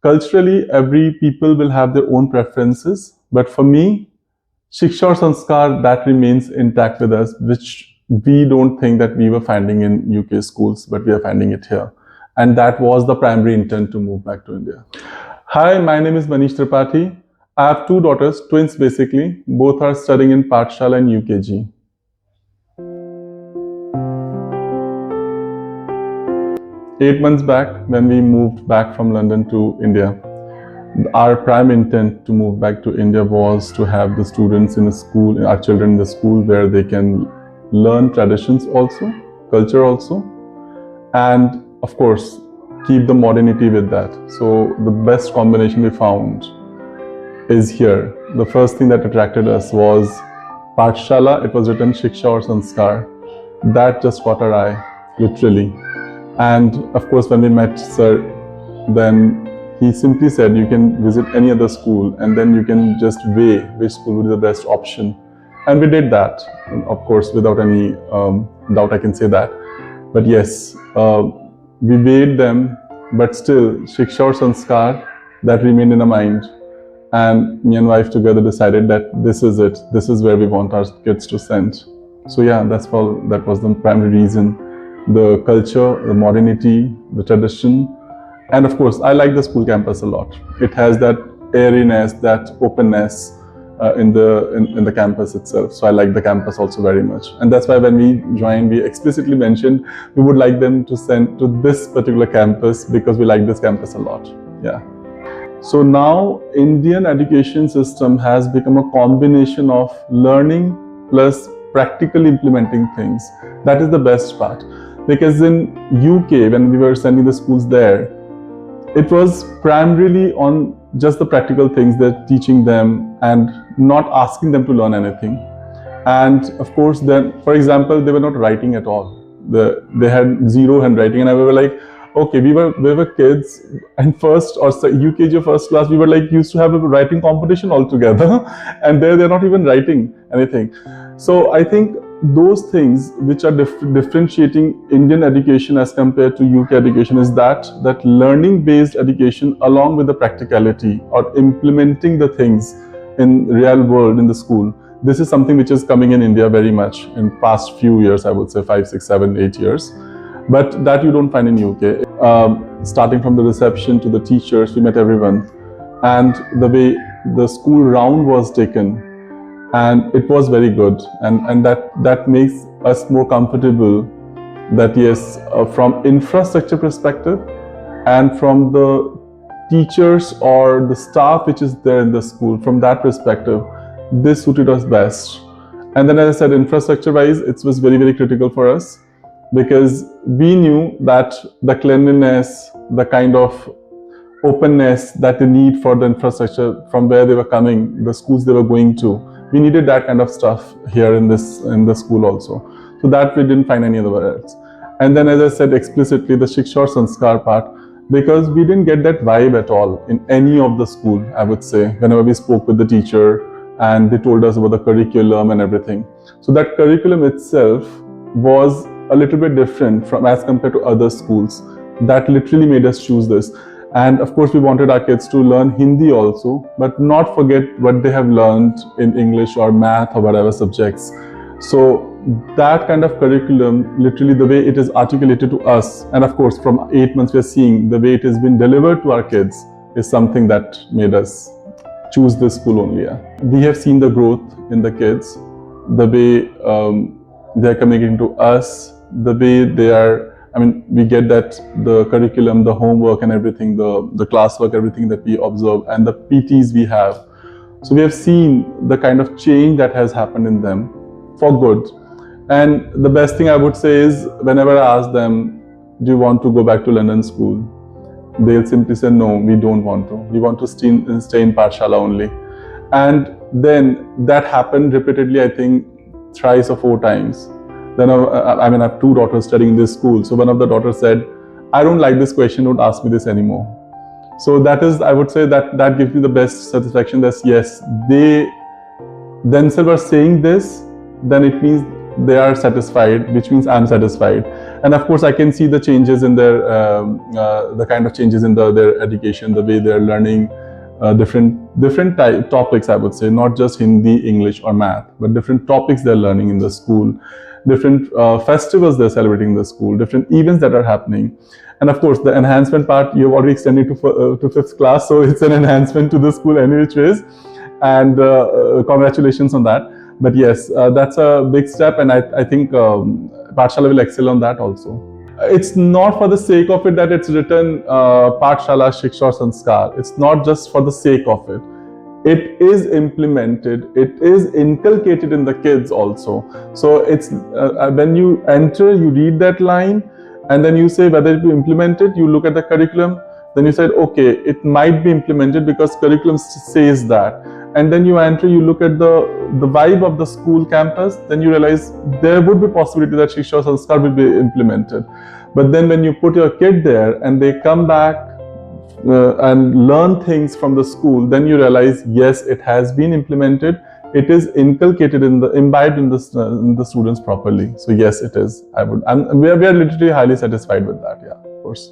culturally, every people will have their own preferences. But for me, Shiksha or Sanskar, that remains intact with us, which we don't think that we were finding in UK schools, but we are finding it here. And that was the primary intent to move back to India. Hi, my name is Manish Tripathi. I have two daughters, twins basically. Both are studying in Paathshala and UKG. Eight months back, when we moved back from London to India, our prime intent to move back to India was to have the students in the school, our children in the school where they can learn traditions also, culture also, and of course, keep the modernity with that. So the best combination we found is here. The first thing that attracted us was Paathshala. It was written Shiksha or Sanskar. That just caught our eye, literally. And of course, when we met Sir, then he simply said, you can visit any other school and then you can just weigh which school would be the best option. And we did that, of course, without any doubt, I can say that. But yes, we weighed them, but still, Shiksha or Sanskar, that remained in our mind. And me and wife together decided that this is it. This is where we want our kids to send. So yeah, that was the primary reason. The culture, the modernity, the tradition. And of course, I like the school campus a lot. It has that airiness, that openness in the campus itself. So I like the campus also very much. And that's why when we joined, we explicitly mentioned we would like them to send to this particular campus because we like this campus a lot. Yeah. So now Indian education system has become a combination of learning plus practically implementing things. That is the best part. Because in UK, when we were sending the schools there, it was primarily on just the practical things, they're teaching them and not asking them to learn anything. And of course, then, for example, they were not writing at all. They had zero handwriting, and we were like, okay, we were kids, and first or UKG or first class, we were like used to have a writing competition altogether, and they're not even writing anything. So I think those things which are differentiating Indian education as compared to UK education is that learning-based education along with the practicality or implementing the things in real world in the school. This is something which is coming in India very much in past few years, I would say 5, 6, 7, 8 years. But that you don't find in UK. Starting from the reception to the teachers, we met everyone. And the way the school round was taken, and it was very good. And that makes us more comfortable that yes, from infrastructure perspective and from the teachers or the staff which is there in the school, from that perspective, this suited us best. And then as I said, infrastructure wise, it was very, very critical for us, because we knew that the cleanliness, the kind of openness that they need for the infrastructure from where they were coming, the schools they were going to, we needed that kind of stuff here in the school also. So that we didn't find anywhere else. And then as I said explicitly, the Shiksha or Sanskar part, because we didn't get that vibe at all in any of the school, I would say, whenever we spoke with the teacher and they told us about the curriculum and everything. So that curriculum itself was a little bit different from as compared to other schools. That literally made us choose this. And of course, we wanted our kids to learn Hindi also, but not forget what they have learned in English or math or whatever subjects. So that kind of curriculum, literally the way it is articulated to us, and of course, from 8 months, we're seeing the way it has been delivered to our kids is something that made us choose this school only. Yeah. We have seen the growth in the kids, the way they're communicating to us, the way they are, I mean, we get that the curriculum, the homework and everything, the classwork, everything that we observe, and the PTs we have. So we have seen the kind of change that has happened in them for good. And the best thing I would say is, whenever I ask them, do you want to go back to London school? They'll simply say, no, we don't want to. We want to stay in Paathshala only. And then that happened repeatedly, I think, 3 or 4 times. Then I have 2 daughters studying in this school. So one of the daughters said, I don't like this question, don't ask me this anymore. So that is, I would say that gives me the best satisfaction that yes, they themselves are saying this, then it means they are satisfied, which means I'm satisfied. And of course, I can see the changes in their, the kind of changes in their education, the way they're learning different topics, I would say, not just Hindi, English or math, but different topics they're learning in the school, different festivals they're celebrating in the school, different events that are happening. And of course, the enhancement part, you've already extended to 5th class, so it's an enhancement to the school any which ways. And congratulations on that. But yes, that's a big step, and I think Paathshala will excel on that also. It's not for the sake of it that it's written Paathshala Shiksha Sanskar. It's not just for the sake of it. It is implemented, it is inculcated in the kids also. So it's when you enter, you read that line, and then you say whether it be implemented. You look at the curriculum, then you said, okay, it might be implemented because curriculum says that. And then you enter, you look at the vibe of the school campus, then you realize there would be possibility that Shiksha Sanskar will be implemented. But then when you put your kid there and they come back and learn things from the school, then you realize, yes, it has been implemented. It is inculcated imbibed in the students properly. So yes, it is. We are literally highly satisfied with that. Yeah, of course.